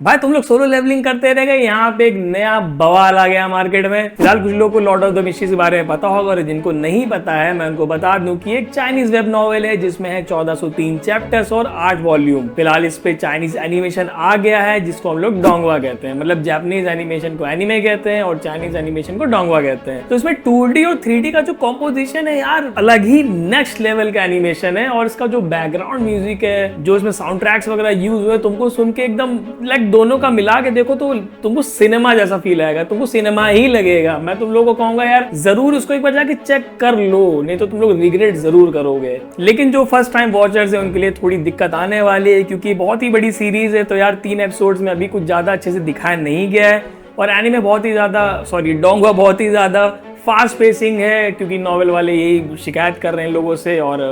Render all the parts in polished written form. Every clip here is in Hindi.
भाई तुम लोग सोलो लेवलिंग करते रह गए। यहाँ पे एक नया बवाल आ गया मार्केट में। फिलहाल कुछ लोगों को लॉर्ड ऑफ द मिस्ट्रीज के बारे में पता होगा और जिनको नहीं पता है मैं उनको बता दूं कि एक चाइनीज वेब नॉवेल है जिसमें है 1403 चैप्टर्स और 8 वॉल्यूम। फिलहाल इस पे चाइनीज एनिमेशन आ गया है जिसको हम लोग डोंगवा कहते हैं। मतलब जापानीज एनिमेशन को एनिमे कहते हैं और चाइनीज एनिमेशन को डोंगवा कहते हैं। तो इसमें 2D और 3D का जो कॉम्पोजिशन है यार अलग ही नेक्स्ट लेवल का एनिमेशन है। और इसका जो बैकग्राउंड म्यूजिक है, जो इसमें साउंड ट्रैक्स वगैरह यूज हुए, तुमको सुन के एकदम लाइक दोनों का मिला के देखो तो तुमको सिनेमा जैसा फील आएगा, तुमको सिनेमा ही लगेगा। मैं तुम लोगों को कहूंगा यार जरूर उसको एक बार जाके चेक कर लो, नहीं तो तुम लोग रिग्रेट जरूर करोगे। लेकिन जो फर्स्ट टाइम वॉचर्स है उनके लिए थोड़ी दिक्कत आने वाली है क्योंकि बहुत ही बड़ी सीरीज है। तो यार 3 एपिसोड्स में अभी कुछ ज्यादा अच्छे से दिखाया नहीं गया है और एनीमे बहुत ही ज्यादा डोंगवा बहुत ही ज्यादा फास्ट पेसिंग है क्योंकि नॉवेल वाले यही शिकायत कर रहे हैं लोगों से और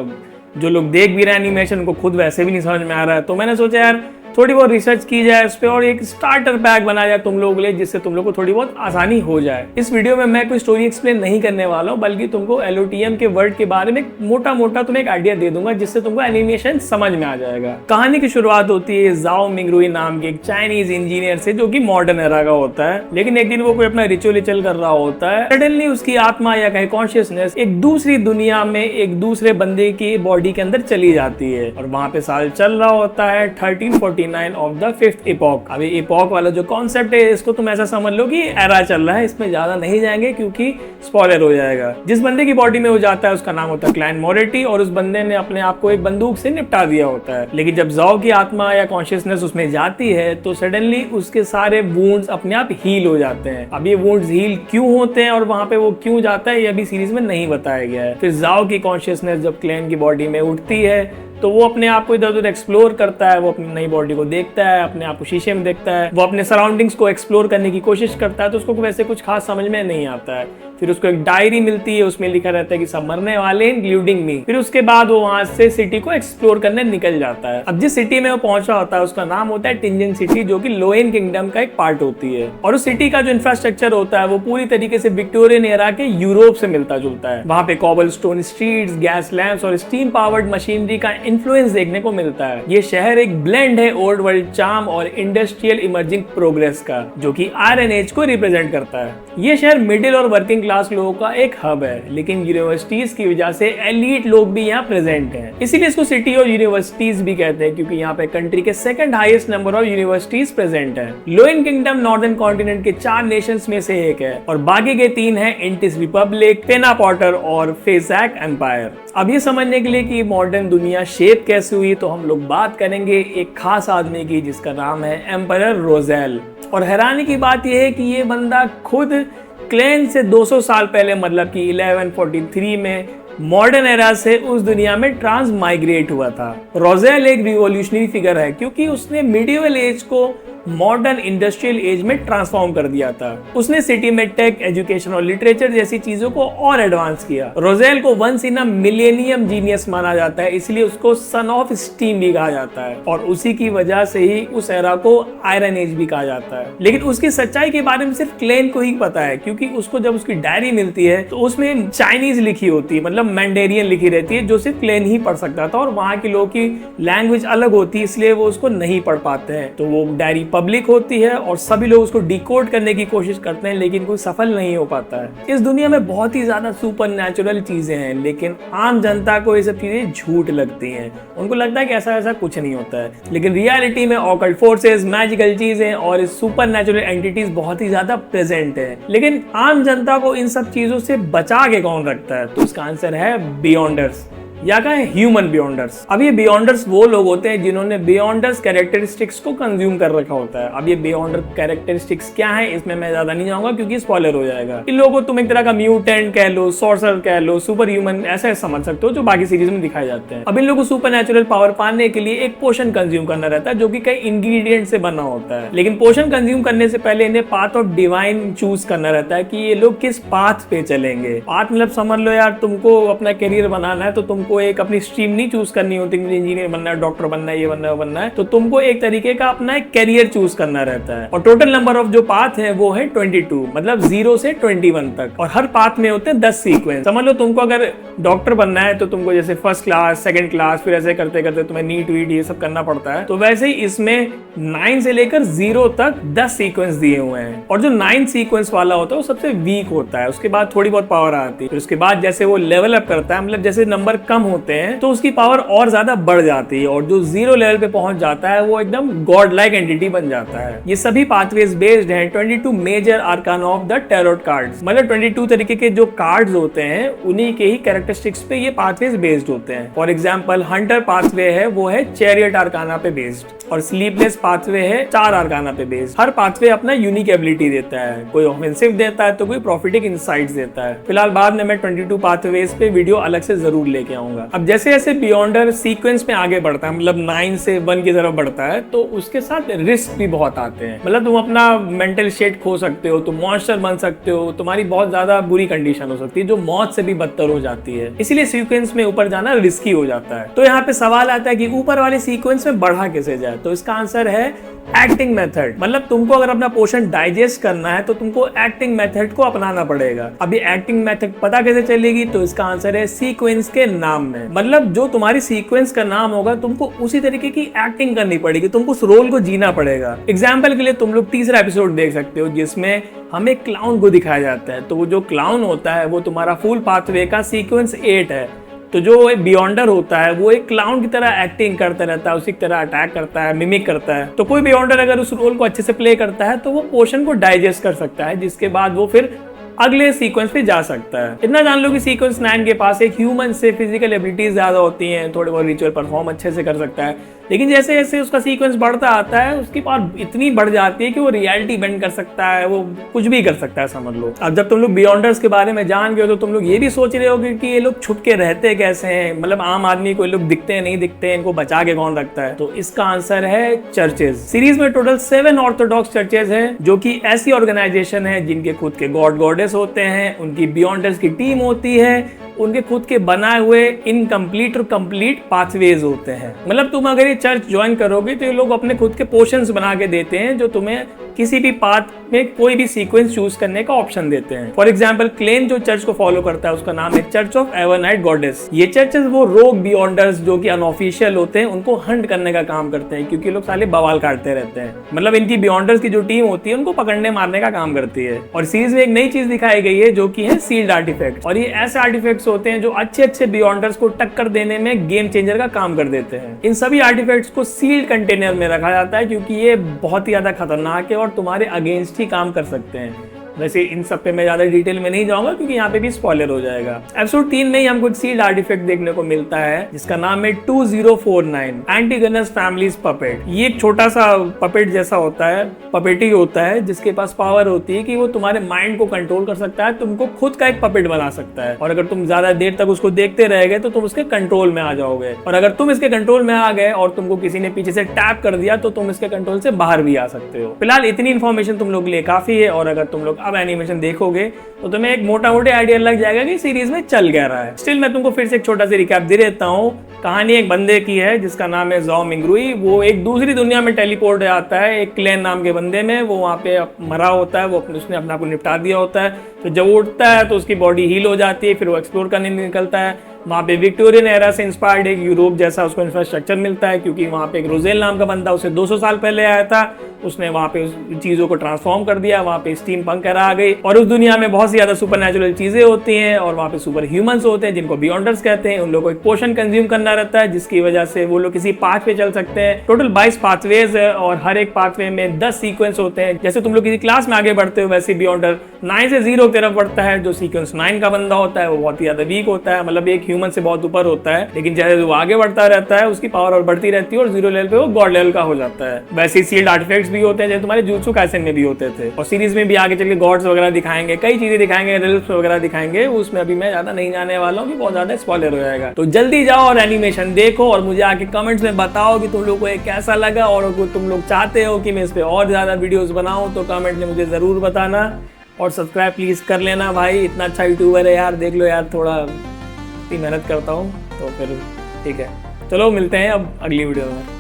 जो लोग देख भी रहे हैं एनिमेशन को खुद वैसे भी नहीं समझ में आ रहा है। तो मैंने सोचा यार थोड़ी बहुत रिसर्च की जाए इस पे और एक स्टार्टर पैक बनाया जाए तुम लोगों के लिए जिससे तुम लोग को थोड़ी बहुत आसानी हो जाए। इस वीडियो में मैं कोई स्टोरी एक्सप्लेन नहीं करने वाला हूँ बल्कि तुमको LOTM के वर्ड के बारे में मोटा मोटा तुम्हें एक आइडिया दे दूंगा जिससे तुमको एनिमेशन समझ में आ जाएगा। कहानी की शुरुआत होती है जाओ मिंगरुई नाम के एक चाइनीज इंजीनियर से जो कि मॉडर्न एरा का होता है। लेकिन एक दिन वो कोई अपना रिचुअल कर रहा होता है, सडनली उसकी आत्मा या कहीं कॉन्शियसनेस एक दूसरी दुनिया में एक दूसरे बंदे की बॉडी के अंदर चली जाती है और वहां पे साल चल रहा होता है 1349 ऑफ द 5th इपॉक। अभी इपॉक वाला जो कॉन्सेप्ट है इसको तुम ऐसा समझ लो कि एरा चल रहा है, इसमें ज्यादा नहीं जाएंगे क्योंकि स्पॉइलर हो जाएगा। जिस बंदे की बॉडी में वो जाता है उसका नाम होता है क्लैन मोरेटी और उस बंदे ने अपने आप को एक बंदूक से निपटा दिया होता है। लेकिन जब जाओ की आत्मा या कॉन्शियसनेस उसमें जाती है तो सडनली उसके सारे वुंड्स अपने आप हील हो जाते हैं। अब ये वुंड्स हील क्यों होते हैं और वहां पे वो क्यों जाता है ये अभी सीरीज में नहीं बताया गया है। फिर जाओ की कॉन्शियसनेस जब क्लैन की बॉडी में उठती है तो वो अपने आप को इधर उधर एक्सप्लोर करता है, वो अपनी नई बॉडी को देखता है, अपने आप को शीशे में देखता है, वो अपने सराउंडिंग्स को एक्सप्लोर करने की कोशिश करता है। तो उसको वैसे कुछ खास समझ में नहीं आता है। फिर उसको एक डायरी मिलती है, उसमें लिखा रहता है कि सब मरने वाले इंक्लूडिंग मी। फिर उसके बाद वो वहां से सिटी को एक्सप्लोर करने निकल जाता है। अब जिस सिटी में वो पहुंचा होता है उसका नाम होता है टिंजन सिटी जो कि लोएन किंगडम का एक पार्ट होती है। और उस सिटी का जो इंफ्रास्ट्रक्चर होता है वो पूरी तरीके से विक्टोरियन एरा के यूरोप से मिलता जुलता है। वहां पे cobble stone streets, gas lamps और स्टीम पावर्ड मशीनरी का इन्फ्लुएंस देखने को मिलता है। ये शहर एक ब्लेंड है ओल्ड वर्ल्ड चार्म और इंडस्ट्रियल इमर्जिंग प्रोग्रेस का जो कि आयरन एज को रिप्रेजेंट करता है। ये शहर मिडिल और वर्किंग क्लास लोगों का एक हब है लेकिन यूनिवर्सिटीज की वजह से एलीट लोग भी यहाँ प्रेजेंट हैं। इसीलिए इसको सिटी ऑफ यूनिवर्सिटीज भी कहते हैं क्योंकि यहाँ पे कंट्री के second highest number of universities present है। लोएन किंगडम नॉर्दर्न कॉन्टिनेंट के 4 नेशंस में से एक है और बाकी के 3 है इंटिस रिपब्लिक, पेना पॉटर और फेजैक एम्पायर। अब ये समझने के लिए कि मॉडर्न दुनिया शेप कैसे हुई तो हम लोग बात करेंगे एक खास आदमी की जिसका नाम है एम्परर रोजेल। और हैरानी की बात यह है कि ये बंदा खुद क्लैन से 200 साल पहले मतलब कि 1143 में मॉडर्न एरा से उस दुनिया में ट्रांस माइग्रेट हुआ था। रोजेल एक रिवॉल्यूशनरी फिगर है क्योंकि उसने मिडिवल एज को मॉडर्न इंडस्ट्रियल एज में ट्रांसफॉर्म कर दिया था। उसने सिटी में टेक, एजुकेशन और लिटरेचर जैसी चीजों को और एडवांस किया। रोजेल को once in a millennium genius माना जाता है, इसलिए उसको सन ऑफ स्टीम भी कहा जाता है और उसी की वजह से ही उस एरा को आयरन एज भी कहा जाता है। लेकिन उसकी सच्चाई के बारे में सिर्फ क्लैन को ही पता है क्योंकि उसको जब उसकी डायरी मिलती है तो उसमें चाइनीज लिखी होती है, मतलब मैंडेरियन लिखी रहती है जो सिर्फ क्लैन ही पढ़ सकता था और वहां के लोगों की लैंग्वेज अलग होती है इसलिए वो उसको नहीं पढ़ पाते हैं। तो वो डायरी पब्लिक होती है और सभी लोग उसको डिकोड करने की कोशिश करते हैं लेकिन कोई सफल नहीं हो पाता है। इस दुनिया में बहुत ही ज्यादा सुपरनैचुरल चीजें हैं लेकिन आम जनता को ये सब चीजें झूठ लगती हैं। उनको लगता है कि ऐसा ऐसा कुछ नहीं होता है लेकिन रियलिटी में ऑकल्ट फोर्सेस, मैजिकल चीजें और सुपरनैचुरल एंटिटीज बहुत ही ज्यादा प्रेजेंट है। लेकिन आम जनता को इन सब चीजों से बचा के कौन रखता है? तो इसका आंसर है बियॉन्डर्स या कहें ह्यूमन बियॉन्डर्स। अब ये बियॉन्डर्स वो लोग होते हैं जिन्होंने बियॉन्डर्स कैरेक्टरिस्टिक्स को कंज्यूम कर रखा होता है। अब ये बियॉन्डर कैरेक्टरिस्टिक्स क्या है इसमें मैं ज्यादा नहीं जाऊंगा क्योंकि स्पॉइलर हो जाएगा। इन लोगों को तुम एक तरह का म्यूटेंट कह लो, सॉर्सर कह लो, सुपर ह्यूमन ऐसा समझ सकते हो जो बाकी सीरीज में दिखाए जाते हैं। अब इन लोगों को सुपर नेचुरल पावर पाने के लिए एक पोशन कंज्यूम करना रहता है जो कि कई इंग्रेडिएंट से बना होता है। लेकिन पोशन कंज्यूम करने से पहले इन्हें पाथ ऑफ डिवाइन चूज करना रहता है कि ये लोग किस पाथ पे चलेंगे। पाथ मतलब समझ लो यार तुमको अपना करियर बनाना है तो तुमको तुमको एक अपनी स्ट्रीम नहीं चूज करनी होती, मुझे इंजीनियर बनना है, डॉक्टर बनना है, ये बनना है, वो बनना है, तो तुमको एक तरीके का अपना एक कैरियर चूज करना रहता है। और टोटल नंबर ऑफ जो पाथ है वो है 22, मतलब 0 से 21 तक। और हर पाथ में होते हैं 10 सीक्वेंस। समझ लो तुमको अगर डॉक्टर बनना है तो तुमको जैसे फर्स्ट क्लास, सेकंड क्लास, फिर ऐसे करते करते तुम्हें नीट वीट ये सब करना पड़ता है, तो वैसे ही इसमें 9 से लेकर 0 तक 10 सीक्वेंस दिए हुए हैं। और जो 9 सीक्वेंस वाला होता है वो सबसे वीक होता है, उसके बाद थोड़ी बहुत पावर आती है। फिर उसके बाद जैसे वो लेवल अप करता है, मतलब जैसे नंबर कम होते हैं तो उसकी पावर और ज्यादा बढ़ जाती है, और जो 0 लेवल पे पहुंच जाता है वो एकदम गॉड लाइक एंटिटी बन जाता है। ये सभी पाथवेज बेस्ड हैं 22 major arcana of the tarot cards, मतलब 22 तरीके के जो कार्ड्स होते हैं उन्हीं के ही कैरेक्टरिस्टिक्स पे ये पाथवेज बेस्ड होते हैं। फॉर एग्जांपल हंटर पाथवे है वो है चैरियट आर्काना पे बेस्ड, और स्लीपलेस पाथवे है 4 आर्काना पे बेस्ड। हर पाथवे अपना यूनिक एबिलिटी देता है, कोई ऑफेंसिव देता है तो कोई प्रॉफिटिक इनसाइट्स देता है। फिलहाल बाद में मैं 22 पाथवेज पे वीडियो अलग से जरूर लेके आऊंगा। अब जैसे जैसे बियॉन्डर सीक्वेंस में आगे बढ़ता है, मतलब 9 से 1 की तरफ बढ़ता है, तो उसके साथ रिस्क भी बहुत आते हैं। मतलब तुम अपना मेंटल स्टेट खो सकते हो, तुम मॉन्स्टर बन सकते हो, तुम्हारी बहुत ज्यादा बुरी कंडीशन हो सकती है जो मौत से भी बदतर हो जाती है। इसीलिए सीक्वेंस में ऊपर जाना रिस्की हो जाता है। तो यहाँ पे सवाल आता है कि ऊपर वाले सीक्वेंस में बढ़ा कैसे जाए, तो इसका आंसर है एक्टिंग मेथड। मतलब तुमको अगर अपना पोर्शन डाइजेस्ट करना है तो तुमको एक्टिंग मेथड को अपनाना पड़ेगा। अभी एक्टिंग मेथड पता कैसे चलेगी, तो इसका आंसर है सीक्वेंस के नाम में। मतलब जो तुम्हारी सीक्वेंस का नाम होगा तुमको उसी तरीके की एक्टिंग करनी पड़ेगी, तुमको उस रोल को जीना पड़ेगा। एग्जाम्पल के लिए तुम लोग तीसरा एपिसोड देख सकते हो जिसमें हमें क्लाउन को दिखाया जाता है। तो वो जो क्लाउन होता है वो तुम्हारा फुल पाथवे का सीक्वेंस 8 है। तो जो बियॉन्डर होता है वो एक क्लाउन की तरह एक्टिंग करता रहता है, उसी की तरह अटैक करता है, मिमिक करता है। तो कोई बियॉन्डर अगर उस रोल को अच्छे से प्ले करता है तो वो पोर्शन को डाइजेस्ट कर सकता है, जिसके बाद वो फिर अगले सीक्वेंस पे जा सकता है। इतना जान लो कि सीक्वेंस 9 के पास एक ह्यूमन से फिजिकल एबिलिटीज ज्यादा होती हैं, थोड़े बहुत रिचुअल परफॉर्म अच्छे से कर सकता है। लेकिन जैसे जैसे उसका सीक्वेंस बढ़ता आता है उसकी पावर इतनी बढ़ जाती है कि वो रियलिटी बेंड कर सकता है, वो कुछ भी कर सकता है, समझ लो। अब जब तुम लोग बियॉन्डर्स के बारे में जान गए तो तुम लोग ये भी सोच रहे हो कि ये लोग छुप के रहते कैसे हैं, मतलब आम आदमी को ये लोग दिखते हैं नहीं दिखते हैं, इनको बचा के कौन रखता है। तो इसका आंसर है चर्चेज। सीरीज में टोटल 7 ऑर्थोडॉक्स चर्चेज हैं, जो कि ऐसी ऑर्गेनाइजेशन है जिनके खुद के गॉड गॉडेस होते हैं, उनकी बियॉन्डर्स की टीम होती है, उनके खुद के बनाए हुए इनकम्प्लीट और कंप्लीट पाथवेज होते हैं। मतलब तुम अगर ये चर्च ज्वाइन करोगे तो ये लोग अपने खुद के पोर्शंस बना के देते हैं जो तुम्हें किसी भी पाथ में कोई भी सीक्वेंस चूज करने का ऑप्शन देते हैं। फॉर एग्जांपल क्लेन जो चर्च को फॉलो करता है उसका नाम है चर्च ऑफ एवरनाइट गॉडेस। ये चर्चेस वो रोग बियॉन्डर्स जो कि अनऑफिशियल होते हैं उनको हंट करने का काम करते हैं, क्योंकि लोग साले बवाल काटते रहते हैं। मतलब इनकी बियॉन्डर्स की जो टीम होती है उनको पकड़ने मारने का काम करती है। और सीरीज में एक नई चीज दिखाई गई है जो कि है सील्ड आर्टिफैक्ट। और ये ऐसे आर्टिफैक्ट्स होते हैं जो अच्छे अच्छे बियॉन्डर्स को टक्कर देने में गेम चेंजर का काम कर देते हैं। इन सभी आर्टिफैक्ट्स को सील्ड कंटेनर में रखा जाता है क्योंकि ये बहुत ही ज्यादा खतरनाक है और तुम्हारे अगेंस्ट ही काम कर सकते हैं। वैसे इन सब पे मैं ज्यादा डिटेल में नहीं जाऊंगा क्योंकि यहाँ पे भी स्पॉइलर हो जाएगा। एपिसोड 3 में ही हमको एक सील्ड आर्टिफैक्ट देखने को मिलता है जिसका नाम है 2049 एंटीगनस फैमिलीज पपेट। ये एक छोटा सा पपेट जैसा होता है, पपेटी होता है जिसके पास पावर होती है कि वो तुम्हारे माइंड को कंट्रोल कर सकता है, तुमको खुद का एक पपेट बना सकता है। और अगर तुम ज्यादा देर तक उसको देखते रह गए तो तुम उसके कंट्रोल में आ जाओगे, और अगर तुम इसके कंट्रोल में आ गए और तुमको किसी ने पीछे से टैप कर दिया तो तुम इसके कंट्रोल से बाहर भी आ सकते हो। फिलहाल इतनी इन्फॉर्मेशन तुम लोग के लिए काफी है, और अगर तुम लोग अब एनिमेशन देखोगे तो तुम्हें एक मोटा मोटे आइडिया लग जाएगा कि सीरीज में चल क्या रहा है। स्टिल मैं तुमको फिर से एक छोटा सा रिकैप दे देता हूँ। कहानी एक बंदे की है जिसका नाम है ज़ाओ मिंगरुई। वो एक दूसरी दुनिया में टेलीपोर्ट आता है एक क्लेन नाम के बंदे में। वो वहाँ पे मरा होता है, उसने अपने आप को निपटा दिया होता है। तो जब वो उठता है तो उसकी बॉडी हील हो जाती है, फिर वो एक्सप्लोर करने निकलता है। वहाँ पे विक्टोरियन एरा से इंस्पायर्ड एक यूरोप जैसा उसको इंफ्रास्ट्रक्चर मिलता है, क्योंकि वहाँ पे एक रोजेल नाम का बंदा उसे 200 साल पहले आया था। उसने वहाँ पे चीज़ों को ट्रांसफॉर्म कर दिया, वहाँ पे स्टीम पंक एरा आ गई, और उस दुनिया में बहुत सी ज़्यादा सुपरनैचुरल चीज़ें होती हैं, और वहाँ पे सुपर ह्यूमंस होते हैं जिनको बियॉन्डर्स कहते हैं। उन लोगों को एक पोर्शन कंज्यूम करना रहता है जिसकी वजह से वो लोग किसी पाथ पे चल सकते हैं। टोटल 22 पाथवेज है और हर एक पाथवे में 10 सीक्वेंस होते हैं। जैसे तुम लोग किसी क्लास में आगे बढ़ते हो वैसे बियॉन्डर 9 से 0 की तरफ बढ़ता है। जो सीक्वेंस 9 का बंदा होता है वो बहुत ही ज्यादा वीक होता है, मतलब एक ह्यूमन से बहुत ऊपर होता है। लेकिन जैसे वो आगे बढ़ता रहता है उसकी पावर और बढ़ती रहती है और 0 लेवल पे वो गॉड लेवल का हो जाता है। वैसे सील्ड आर्टिफैक्ट्स भी होते हैं जैसे तुम्हारे जुत्सु काइसेन में भी होते थे, और सीरीज में भी आगे चल के गॉड्स वगैरह दिखाएंगे, कई चीजें दिखाएंगे, रिल्स वगैरह दिखाएंगे। उसमें अभी मैं ज्यादा नहीं जाने वाला हूँ कि बहुत ज्यादा स्पॉइलर हो जाएगा। तो जल्दी जाओ और एनिमेशन देखो और मुझे आके कमेंट्स में बताओ कि तुम लोग को ये कैसा लगा, और अगर तुम लोग चाहते हो कि मैं इस पे और ज्यादा वीडियोस बनाऊं तो कमेंट में मुझे जरूर बताना, और सब्सक्राइब प्लीज कर लेना भाई। इतना अच्छा यूट्यूबर है यार, देख लो यार, थोड़ा मेहनत करता हूँ। तो फिर ठीक है, चलो मिलते हैं अब अगली वीडियो में।